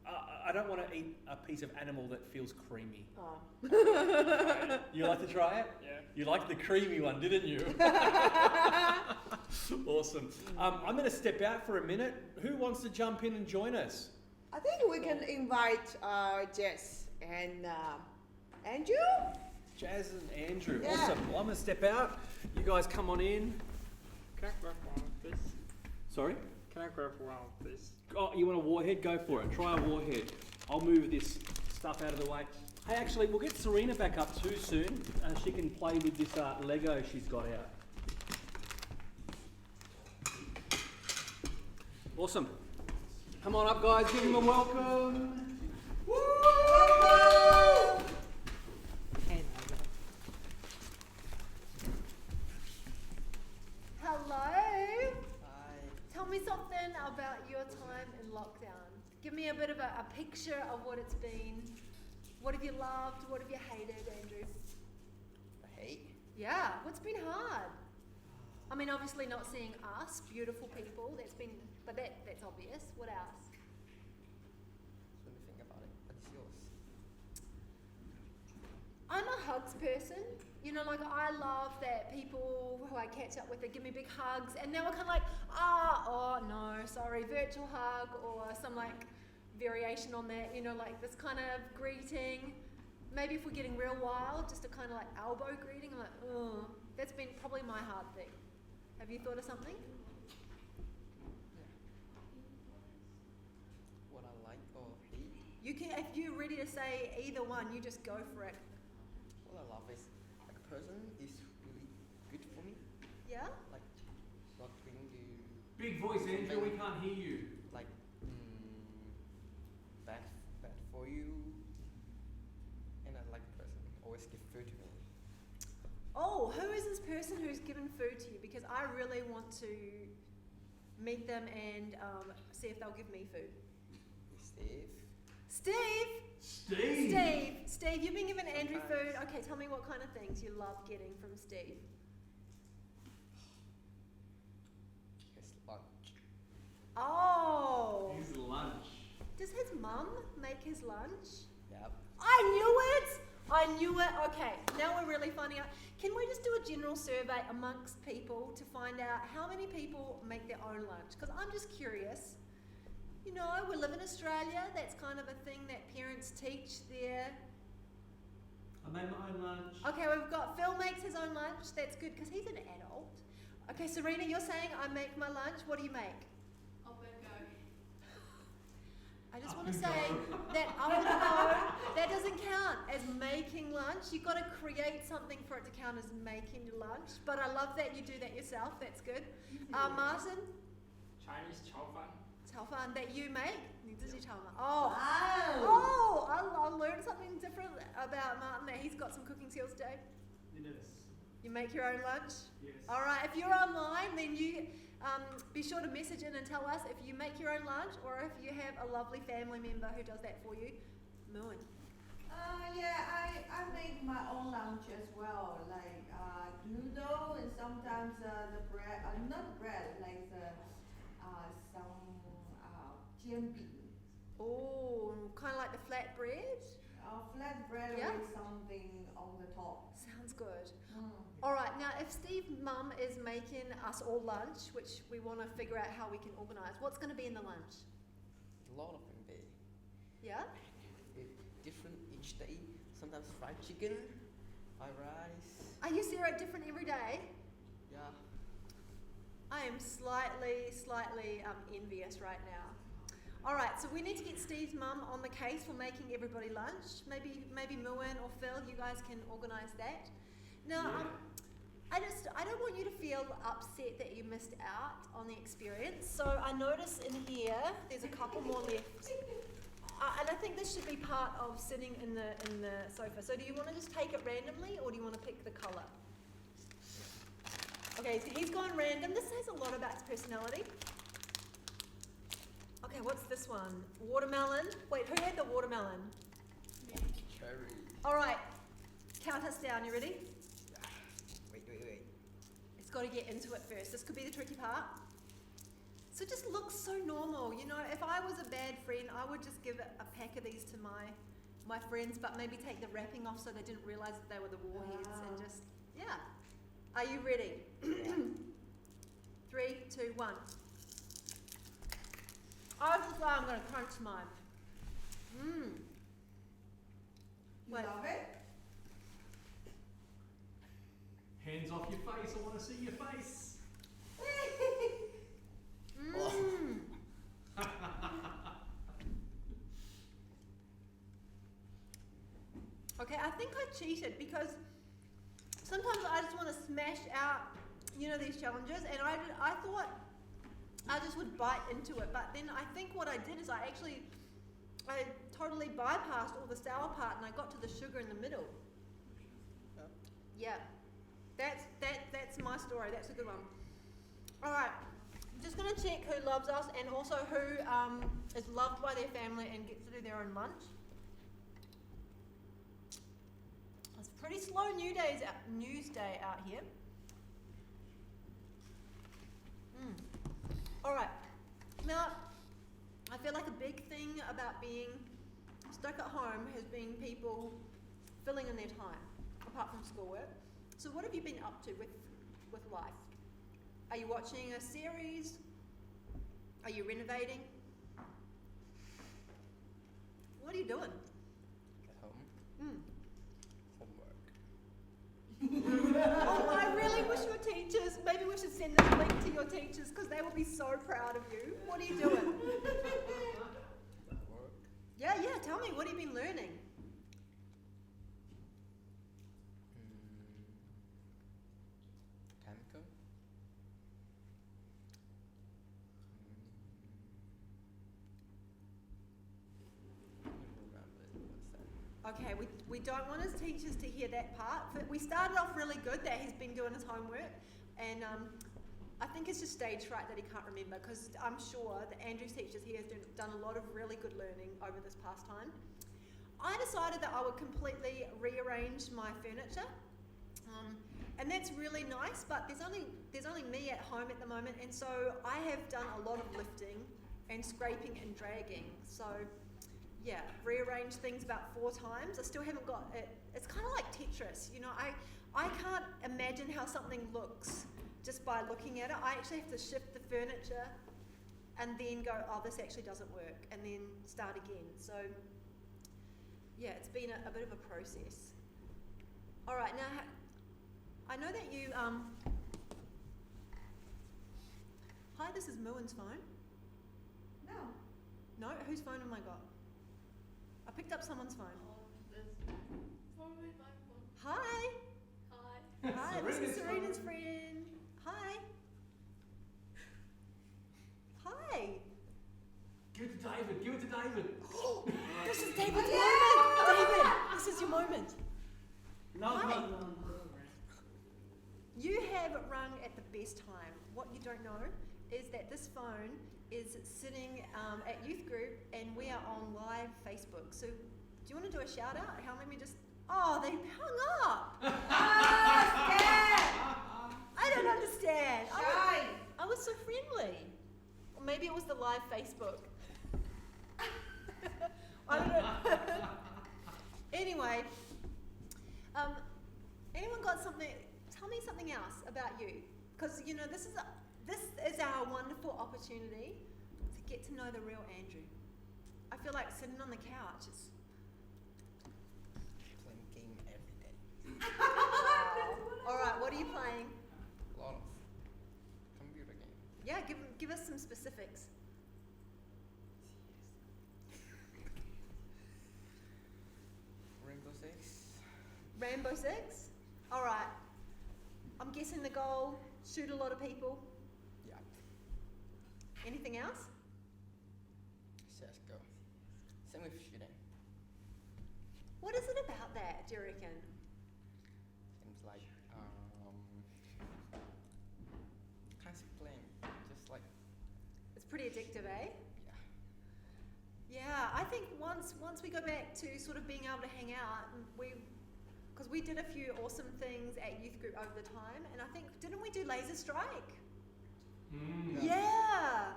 I don't want to eat a piece of animal that feels creamy. Oh. You like to try it? Yeah. You liked the creamy one, didn't you? Awesome. I'm going to step out for a minute. Who wants to jump in and join us? I think we can invite Jess and Andrew. Jazz and Andrew. Yeah. Awesome. Well, I'm going to step out. You guys come on in. Can I grab one of these? Sorry? Can I grab one of these? Oh, you want a warhead? Go for it. Try a warhead. I'll move this stuff out of the way. Hey, actually, we'll get Serena back up too soon. She can play with this Lego she's got out. Awesome. Come on up, guys. Give them a welcome. Woo! Hello. Tell me something about your time in lockdown. Give me a bit of a picture of what it's been. What have you loved? What have you hated, Andrew? Hate? Yeah, what's been hard? I mean, obviously not seeing us, beautiful people. But that's obvious. What else? Let me think about it. What's yours? I'm a hugs person. You know, like I love that people who I catch up with, they give me big hugs, and now we're kind of like, oh no, sorry, virtual hug or some like variation on that. You know, like this kind of greeting. Maybe if we're getting real wild, just a kind of like elbow greeting. I'm like, oh, that's been probably my hard thing. Have you thought of something? What I like or hate? You can, if you're ready to say either one, you just go for it. What I love is like a person is really good for me. Yeah? Like not going to Big voice, Andrew. We can't hear you. like bad for you. And I like a person who always give food to me. Oh, who is this person who's given food to you? Because I really want to meet them and see if they'll give me food. Steve. Steve! Steve. Steve, you've been giving Andrew Sometimes. food. Okay, tell me what kind of things you love getting from Steve. His lunch. Oh! His lunch. Does his mum make his lunch? Yep. I knew it! Okay, now we're really finding out. Can we just do a general survey amongst people to find out how many people make their own lunch? Because I'm just curious. You know, we live in Australia. That's kind of a thing that parents teach their... I made my own lunch. Okay, we've got Phil makes his own lunch. That's good because he's an adult. Okay, Serena, you're saying I make my lunch. What do you make? Up and go. I just Up want to and say go. that up and go, that doesn't count as making lunch. You've got to create something for it to count as making your lunch. But I love that you do that yourself. That's good. Martin, Chinese chow fan. Chao fan that you make. Oh, Wow. I learned something different about Martin. That he's got some cooking skills too. Yes. You make your own lunch. Yes. All right. If you're online, then you be sure to message in and tell us if you make your own lunch or if you have a lovely family member who does that for you. Moon. Yeah, I make my own lunch as well, like noodle and sometimes the bread, not bread, like the some jian bi, Oh, kind of like the flat bread. flat bread Yeah. with something on the top. Sounds good. All right. Now, if Steve's mum is making us all lunch, which we want to figure out how we can organise, what's going to be in the lunch? A lot of them there. Yeah. Different each day. Sometimes fried chicken, fried rice. Are you Sarah different every day? Yeah. I am slightly envious right now. All right, so we need to get Steve's mum on the case for making everybody lunch. Maybe Muin or Phil, you guys can organise that. Now, I don't want you to feel upset that you missed out on the experience. So I notice in here there's a couple more left, and I think this should be part of sitting in the sofa. So do you want to just take it randomly, or do you want to pick the colour? Okay, so he's gone random. This says a lot about his personality. Okay, what's this one? Watermelon. Wait, who had the watermelon? Cherry. All right, count us down. You ready? Wait. It's got to get into it first. This could be the tricky part. So it just looks so normal. You know, if I was a bad friend, I would just give a pack of these to my friends, but maybe take the wrapping off so they didn't realize that they were the warheads and just, yeah. Are you ready? 3, 2, 1. I just thought I'm going to crunch mine. Mmm. You love it? Hands off your face, I want to see your face. Mmm. Okay, I think I cheated because sometimes I just want to smash out, you know, these challenges, and I thought I just would bite into it, but then I think what I did is I totally bypassed all the sour part and I got to the sugar in the middle. Yeah, that's my story. That's a good one. All right, just gonna check who loves us and also who is loved by their family and gets to do their own lunch. It's pretty slow news day out here. All right, now I feel like a big thing about being stuck at home has been people filling in their time, apart from schoolwork. So what have you been up to with life? Are you watching a series? Are you renovating? What are you doing? At home. Mm. Homework. Oh, I really wish your teachers, maybe we should send this link to your teachers because they will be so proud of you. What are you doing? Work. Yeah, tell me, what have you been learning? Chemical. I don't remember what's that. Okay, we don't want his teachers to hear that part. But we started off really good that he's been doing his homework, and I think it's just stage fright that he can't remember because I'm sure that Andrew's teachers here has done a lot of really good learning over this past time. I decided that I would completely rearrange my furniture, and that's really nice, but there's only me at home at the moment, and so I have done a lot of lifting and scraping and dragging. So yeah, rearranged things about 4 times. I still haven't got it. It's kind of like Tetris, you know. I can't imagine how something looks just by looking at it. I actually have to shift the furniture and then go, oh, this actually doesn't work, and then start again. So yeah, it's been a bit of a process. All right, now I know that you hi, this is Muin's phone. No, whose phone have I got? I picked up someone's phone. Probably my phone. Hi. Hi. Hi, this is Serena's Serena's friend. Hi. Hi. Give it to David, give it to David. This is David's moment. David, this is your moment. No. You have rung at the best time. What you don't know is that this phone is sitting at youth group and we are on live Facebook. So do you want to do a shout out? How many just, oh, they hung up. I don't understand. I was so friendly. Or maybe it was the live Facebook. I don't know. Anyway, anyone got something? Tell me something else about you, because you know this is our wonderful opportunity to get to know the real Andrew. I feel like sitting on the couch is. Playing game every day. All right, what are you playing? A lot of computer games. Yeah, give us some specifics. Rainbow Six. Rainbow Six. All right. I'm guessing the goal: shoot a lot of people. Yeah. Anything else? CS:GO. Same with shooting. What is it about that, do you reckon? Seems like classic playing. Just like It's pretty addictive, eh? yeah. Yeah, I think once we go back to sort of being able to hang out, because we did a few awesome things at youth group over the time, and I think, didn't we do Laser Strike? Mm. Yeah.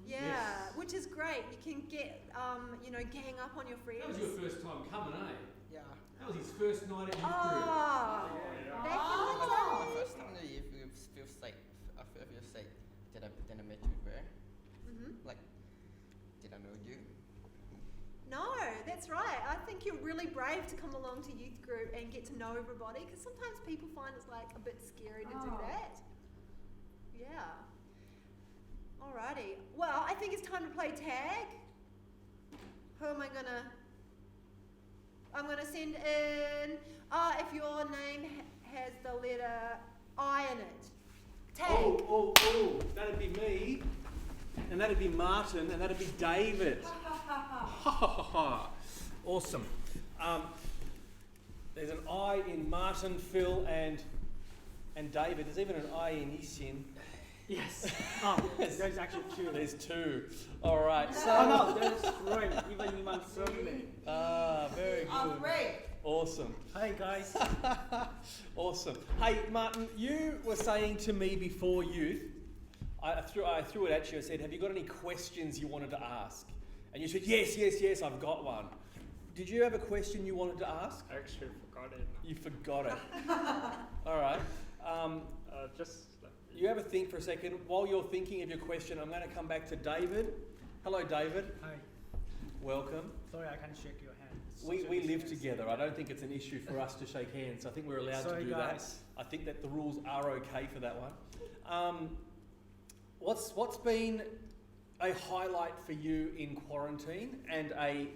Yeah, Yes. which is great. You can get, gang up on your friends. That was your first time coming, eh? Yeah. That was his first night at youth group. Oh, back in the My day. first time that you feel safe. I feel safe. Did I met you there? Mm-hmm. Like, did I know you? No, that's right. I think you're really brave to come along to youth group and get to know everybody, because sometimes people find it's like a bit scary to do Oh. that. Yeah. Alrighty. Well, I think it's time to play tag. Who am I gonna? I'm gonna send in. If your name has the letter I in it. Tag. Oh, that'd be me, and that'd be Martin, and that'd be David. Awesome. There's an I in Martin, Phil, and David. There's even an I in Yixian. Yes. There's actually two. There's two. All right. So. Oh no, there's three. Even in my surname. Very Oh, good. great. Awesome. Hey guys. Awesome. Hey, Martin, you were saying to me before youth, I threw it at you. I said, have you got any questions you wanted to ask? And you said, yes, I've got one. Did you have a question you wanted to ask? I actually forgot it now. You forgot it. All right. Just You have a think for a second. While you're thinking of your question, I'm going to come back to David. Hello, David. Hi. Welcome. Sorry, I can't shake your hand. We live together. I don't think it's an issue for us to shake hands. I think we're allowed Sorry, to do guys. that. I think that the rules are okay for that one. What's been a highlight for you in quarantine and a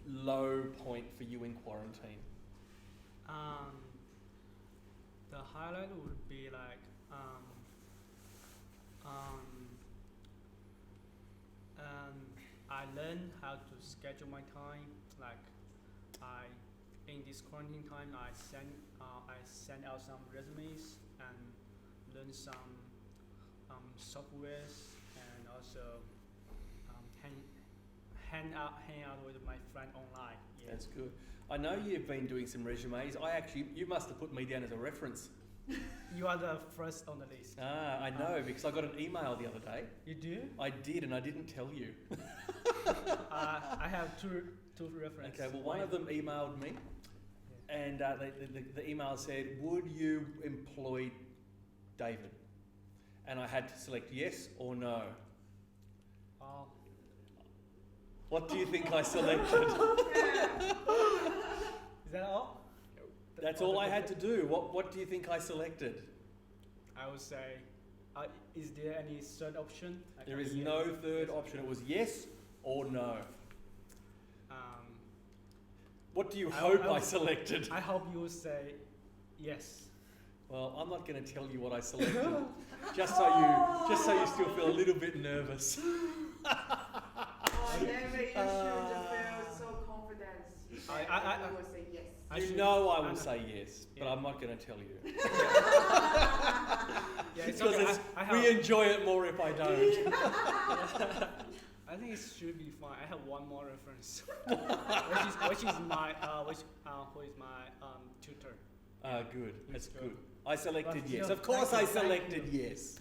low point for you in quarantine? The highlight would be like I learned how to schedule my time. Like in this quarantine time, I sent out some resumes and learn some softwares, and also hang out with my friend online. Yeah. That's good. I know you've been doing some resumes. You must have put me down as a reference. You are the first on the list. I know, because I got an email the other day. You do? I did, and I didn't tell you. I have two references. Okay, well, one of them emailed me, and the email said, would you employ David? And I had to select yes or no. Oh, What do you think I selected? is that all? That's all I had to do. What do you think I selected? I would say, is there any third option? Like There a is yes? no third option. It was yes or no. What do you hope I selected? I hope you will say yes. Well, I'm not going to tell you what I selected, just so you still feel a little bit nervous. Oh, David, you should feel so confident. I You will say yes. You know I will say yes, but Yeah. I'm not going to tell you. Yeah, it's Because okay. we enjoy it more if I don't. I think it should be fine. I have one more reference, which is my who is my tutor. Good. That's It's good. I selected But yes. still, Of course I thank you. selected yes.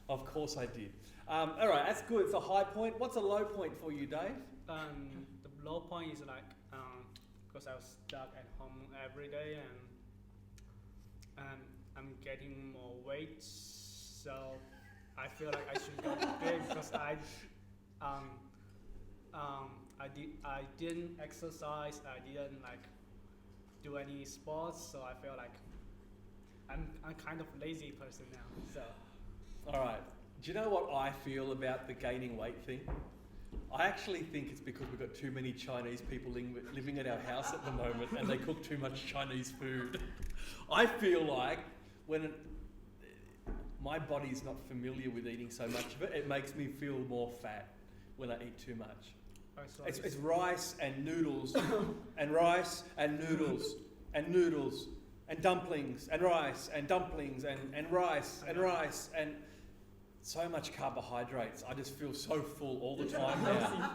Of course I did. All right, that's good. It's a high point. What's a low point for you, Dave? The low point is like because I was stuck at home every day, and I'm getting more weight, so I feel like I should go big because I didn't exercise, I didn't like do any sports, so I feel like I'm kind of lazy person now. So All right. Do you know what I feel about the gaining weight thing? I actually think it's because we've got too many Chinese people living at our house at the moment, and they cook too much Chinese food. I feel like when my body's not familiar with eating so much of it, it makes me feel more fat when I eat too much. It's rice and noodles and rice and noodles and noodles and dumplings and rice and dumplings and rice and rice and so much carbohydrates. I just feel so full all the time now.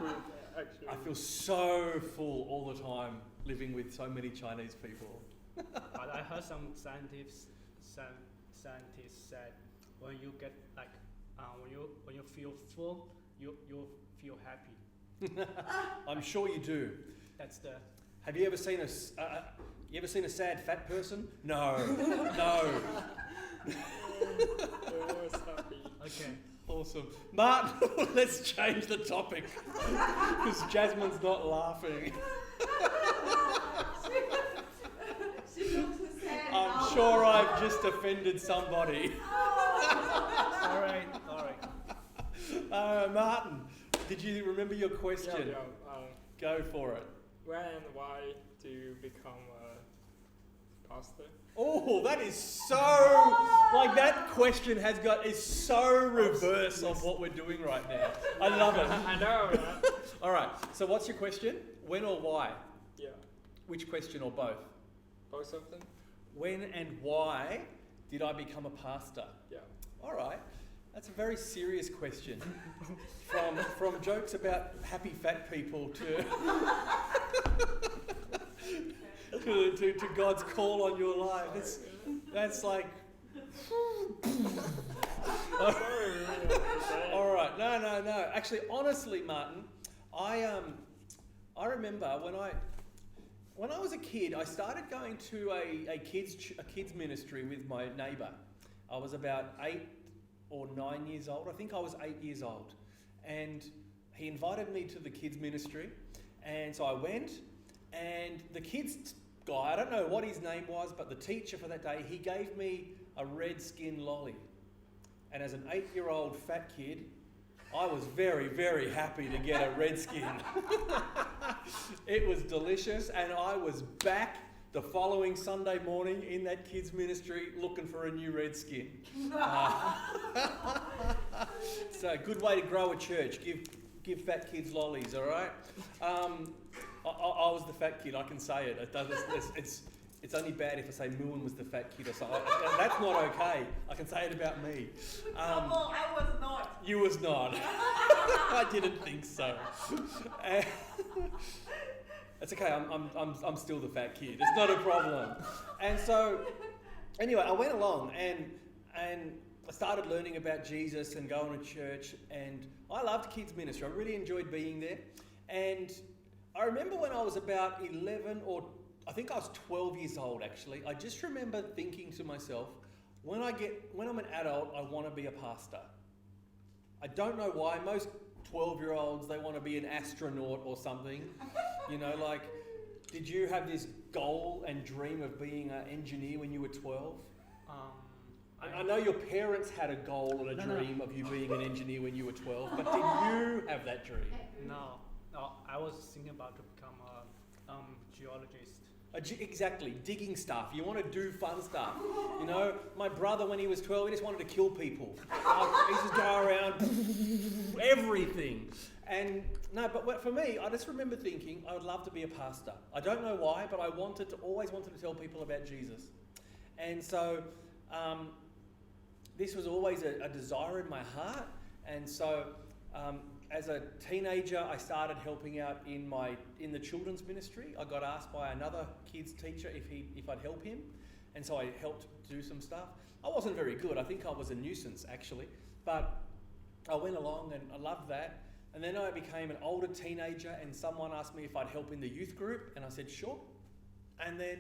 I feel so full all the time living with so many Chinese people. But I heard some scientists said when you get like when you feel full, you'll feel happy. I'm sure you do. That's the Have you ever seen you ever seen a sad fat person? No, no. Always happy. okay. Awesome, Martin. Let's change the topic because Jasmine's not laughing. She looks sad. I'm sure I've just offended somebody. All right. Martin, did you remember your question? Yeah. Go for it. When and why do you become a pastor? Oh, that is so like that question is so reverse of what we're doing right now. I love it. I know, man. All right. So what's your question? When or why? Yeah, Which question or both? both of them. When and why did I become a pastor? Yeah. All right. That's a very serious question. From jokes about happy fat people to God's call on your life. That's like. All right. No. Actually, honestly, Martin, I remember when I was a kid, I started going to a kids ministry with my neighbour. I was about 8 or 9 years old. I think I was 8 years old, and he invited me to the kids ministry, and so I went. And the kids guy, I don't know what his name was, but the teacher for that day, he gave me a red skin lolly. And as an 8-year-old fat kid, I was very, very happy to get a red skin. It was delicious, and I was back the following Sunday morning in that kids ministry looking for a new red skin. So a good way to grow a church. Give fat kids lollies, all right? I was the fat kid. I can say it. It's only bad if I say Muan was the fat kid or something. That's not okay. I can say it about me. I was not. You was not. I didn't think so. It's okay. I'm still the fat kid. It's not a problem. And so, anyway, I went along and I started learning about Jesus and going to church. And I loved kids ministry. I really enjoyed being there. And I remember when I was about 11 or I think I was 12 years old actually. I just remember thinking to myself, when I'm an adult, I want to be a pastor. I don't know why. Most 12-year-olds, they want to be an astronaut or something. You know, like, did you have this goal and dream of being an engineer when you were 12? I know your parents had a goal and a dream of you being an engineer when you were 12, but did you have that dream? No, I was thinking about to become a geologist. Exactly, digging stuff. You want to do fun stuff. You know, my brother, when he was 12, he just wanted to kill people. He just go around, everything. And no, but for me, I just remember thinking I would love to be a pastor. I don't know why, but I always wanted to tell people about Jesus. And so this was always a desire in my heart. And so as a teenager, I started helping out in the children's ministry. I got asked by another kids teacher if I'd help him, and so I helped do some stuff. I wasn't very good. I think I was a nuisance actually, but I went along and I loved that. And then I became an older teenager, and someone asked me if I'd help in the youth group, and I said sure. And then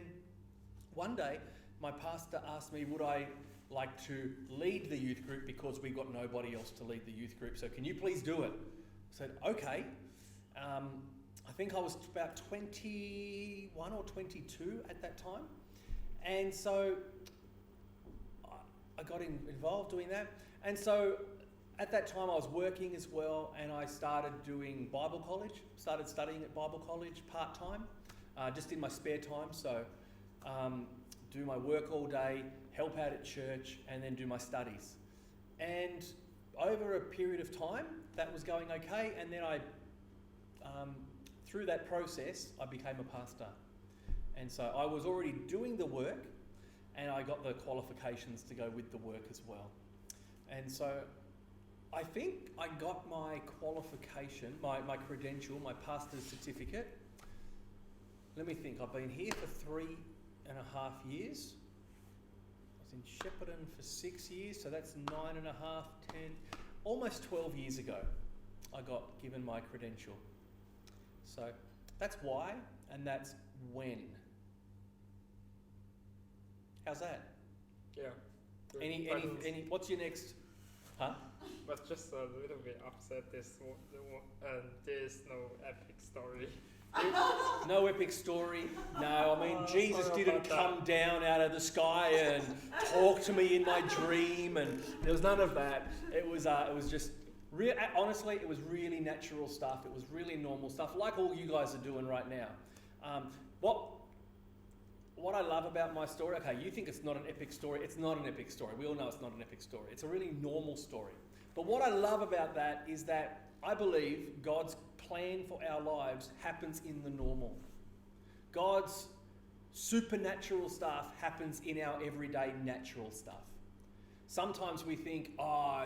one day, my pastor asked me would I like to lead the youth group because we got nobody else to lead the youth group. So can you please do it? I said, okay. I think I was about 21 or 22 at that time. And so I got involved doing that. And so at that time I was working as well, and I started doing Bible college, started studying at Bible college part-time, just in my spare time. So do my work all day, help out at church, and then do my studies. And over a period of time, that was going okay, and then through that process, I became a pastor. And so I was already doing the work, and I got the qualifications to go with the work as well. And so I think I got my qualification, my credential, my pastor's certificate. Let me think, I've been here for 3.5 years. I was in Shepparton for 6 years, so that's 9.5, 10, almost 12 years ago. I got given my credential. So that's why, and that's when. How's that? Yeah. Good. Any? What's your next? Huh? But just a little bit upset. There's no epic story. No epic story. No, I mean Jesus sorry didn't about come down out of the sky and talk to me in my dream, and there was none of that. It was just honestly, it was really natural stuff. It was really normal stuff, like all you guys are doing right now. What I love about my story, okay, you think it's not an epic story. It's not an epic story. We all know it's not an epic story. It's a really normal story. But what I love about that is that I believe God's plan for our lives happens in the normal. God's supernatural stuff happens in our everyday natural stuff. Sometimes we think,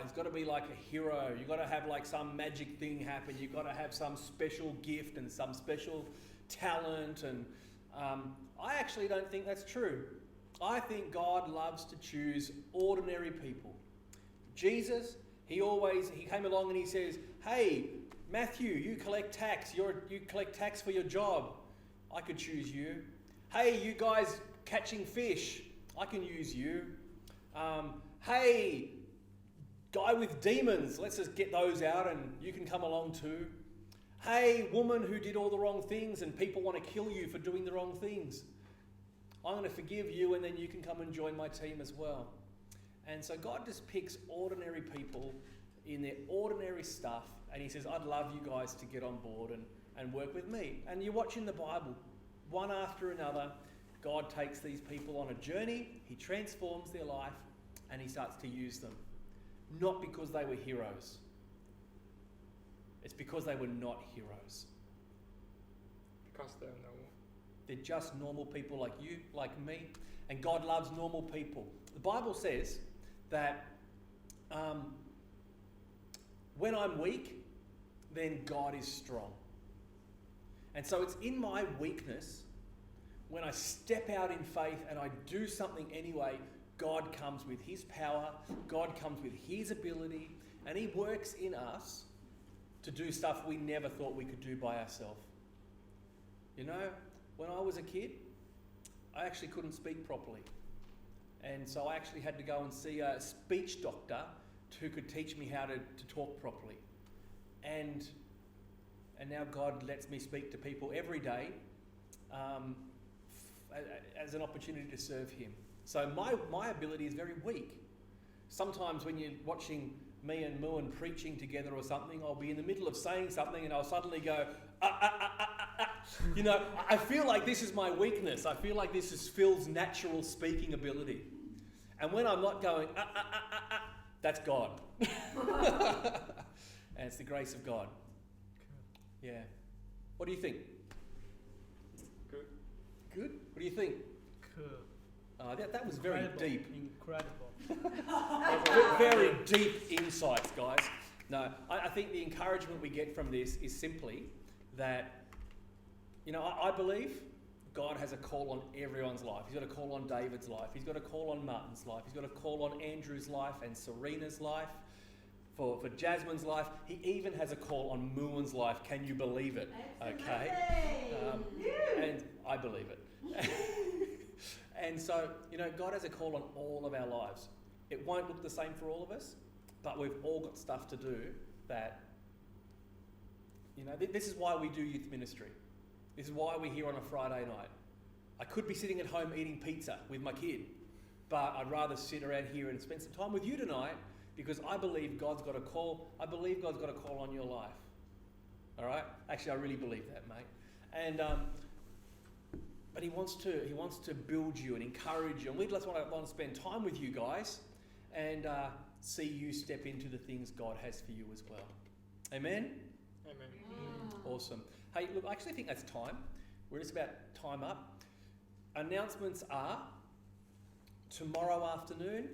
it's got to be like a hero. You've got to have like some magic thing happen. You've got to have some special gift and some special talent. And I actually don't think that's true. I think God loves to choose ordinary people. Jesus, he came along and he says, hey, Matthew, you collect tax. You collect tax for your job. I could choose you. Hey, you guys catching fish. I can use you. Hey, guy with demons. Let's just get those out and you can come along too. Hey, woman who did all the wrong things and people want to kill you for doing the wrong things. I'm going to forgive you and then you can come and join my team as well. And so God just picks ordinary people in their ordinary stuff and he says, I'd love you guys to get on board and work with me. And you watch in the Bible, one after another, God takes these people on a journey, he transforms their life and he starts to use them. Not because they were heroes. It's because they were not heroes. Because they're normal. They're just normal people like you, like me. And God loves normal people. The Bible says that when I'm weak, then God is strong. And so it's in my weakness, when I step out in faith and I do something anyway, God comes with his power, God comes with his ability, and he works in us to do stuff we never thought we could do by ourselves. You know, when I was a kid, I actually couldn't speak properly. And so I actually had to go and see a speech doctor who could teach me how to talk properly. And now God lets me speak to people every day as an opportunity to serve him. So my ability is very weak. Sometimes when you're watching me and Muan preaching together or something, I'll be in the middle of saying something and I'll suddenly go, You know, I feel like this is my weakness. I feel like this is Phil's natural speaking ability. And when I'm not going, that's God. And it's the grace of God. Yeah. What do you think? Good. Good? What do you think? Cool. That was very deep. Incredible. Very deep insights, guys. No, I think the encouragement we get from this is simply that, you know, I believe God has a call on everyone's life. He's got a call on David's life. He's got a call on Martin's life. He's got a call on Andrew's life and Serena's life. For Jasmine's life. He even has a call on Muan's life. Can you believe it? Okay. And I believe it. And so, you know, God has a call on all of our lives. It won't look the same for all of us, but we've all got stuff to do that, you know, this is why we do youth ministry. This is why we're here on a Friday night. I could be sitting at home eating pizza with my kid, but I'd rather sit around here and spend some time with you tonight because I believe God's got a call. I believe God's got a call on your life. All right? Actually, I really believe that, mate. And but he wants to build you and encourage you. And we just want to spend time with you guys and see you step into the things God has for you as well. Amen? Amen. Awesome. Hey, look, I actually think that's time. We're just about time up. Announcements are tomorrow afternoon,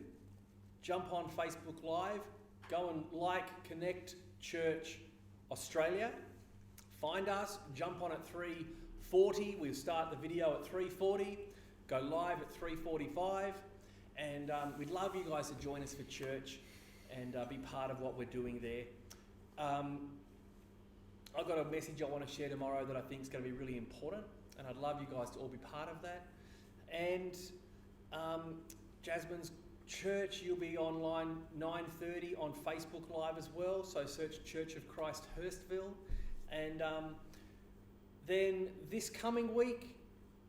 jump on Facebook Live, go and like Connect Church Australia. Find us, jump on at 3:40. We'll start the video at 3:40, go live at 3:45. And we'd love you guys to join us for church and be part of what we're doing there. I've got a message I want to share tomorrow that I think is going to be really important, and I'd love you guys to all be part of that. And Jasmine's church, you'll be online 9:30 on Facebook Live as well, so search Church of Christ Hurstville. And then this coming week,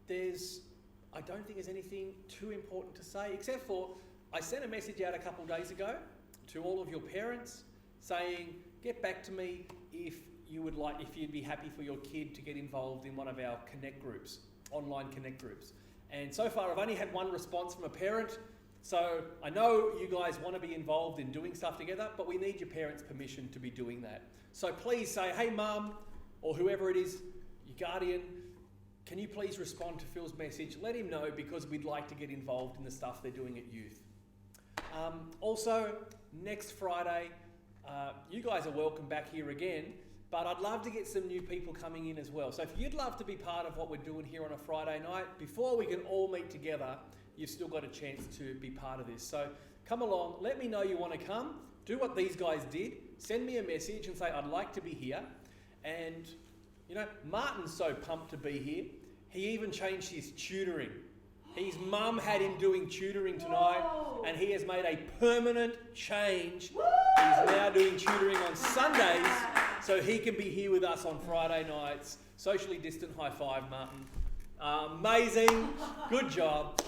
I don't think there's anything too important to say, except for I sent a message out a couple of days ago to all of your parents saying, get back to me if you'd be happy for your kid to get involved in one of our connect groups, online connect groups. And so far I've only had one response from a parent, so I know you guys want to be involved in doing stuff together, but we need your parents' permission to be doing that. So please say, hey mum, or whoever it is, your guardian, can you please respond to Phil's message? Let him know, because we'd like to get involved in the stuff they're doing at youth. Also, next Friday, you guys are welcome back here again, but I'd love to get some new people coming in as well. So if you'd love to be part of what we're doing here on a Friday night, before we can all meet together, you've still got a chance to be part of this. So come along, let me know you want to come, do what these guys did, send me a message and say, I'd like to be here. And, you know, Martin's so pumped to be here, he even changed his tutoring. His mum had him doing tutoring tonight, and he has made a permanent change. He's now doing tutoring on Sundays, so he can be here with us on Friday nights. Socially distant high five, Martin. Amazing, good job.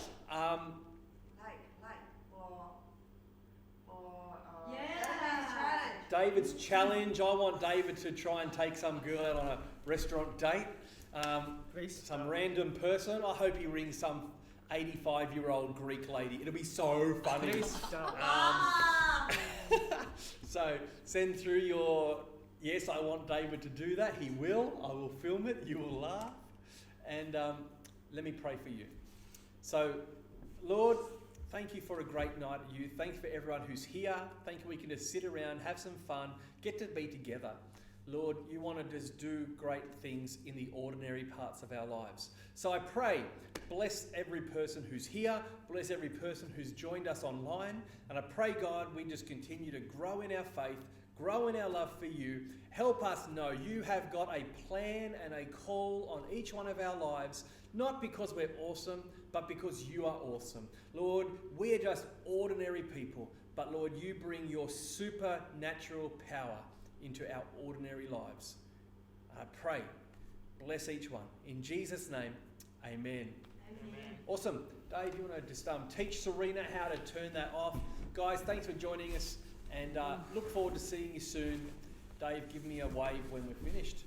David's challenge. I want David to try and take some girl out on a restaurant date. Some random person. I hope he rings some 85-year-old Greek lady. It'll be so funny. So send through your, yes, I want David to do that. He will. I will film it. You will laugh. And let me pray for you. So, Lord, thank you for a great night at youth. Thank you for everyone who's here. Thank you we can just sit around, have some fun, get to be together. Lord, you want to just do great things in the ordinary parts of our lives. So I pray, bless every person who's here, bless every person who's joined us online, and I pray, God, we just continue to grow in our faith, grow in our love for you. Help us know you have got a plan and a call on each one of our lives, not because we're awesome, but because you are awesome. Lord, we're just ordinary people, but Lord, you bring your supernatural power into our ordinary lives. I pray, bless each one. In Jesus' name, amen. Amen. Awesome. Dave, you want to just teach Serena how to turn that off? Guys, thanks for joining us, and look forward to seeing you soon. Dave, give me a wave when we're finished.